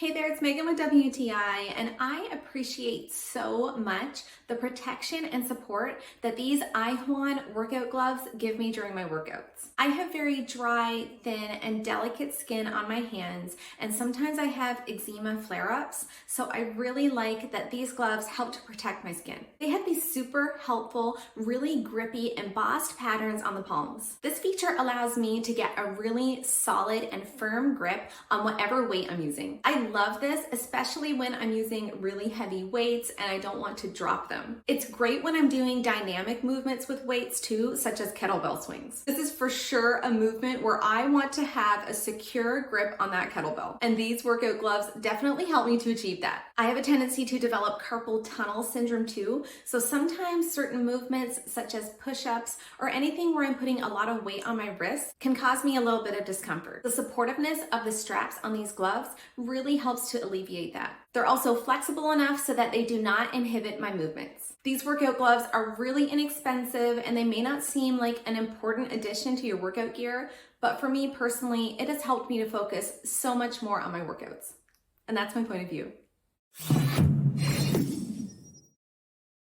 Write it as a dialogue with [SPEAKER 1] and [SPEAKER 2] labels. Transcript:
[SPEAKER 1] Hey there, it's Megan with WTI, and I appreciate so much the protection and support that these Ihuan Workout Gloves give me during my workouts. I have very dry, thin, and delicate skin on my hands, and sometimes I have eczema flare-ups, so I really like that these gloves help to protect my skin. They have these super helpful, really grippy, embossed patterns on the palms. This feature allows me to get a really solid and firm grip on whatever weight I'm using. I love this, especially when I'm using really heavy weights and I don't want to drop them. It's great when I'm doing dynamic movements with weights too, such as kettlebell swings. This is for sure a movement where I want to have a secure grip on that kettlebell, and these workout gloves definitely help me to achieve that. I have a tendency to develop carpal tunnel syndrome too, so sometimes certain movements such as push-ups or anything where I'm putting a lot of weight on my wrists can cause me a little bit of discomfort. The supportiveness of the straps on these gloves really helps to alleviate that. They're also flexible enough so that they do not inhibit my movements. These workout gloves are really inexpensive and they may not seem like an important addition to your workout gear, but for me personally, it has helped me to focus so much more on my workouts. And that's my point of view.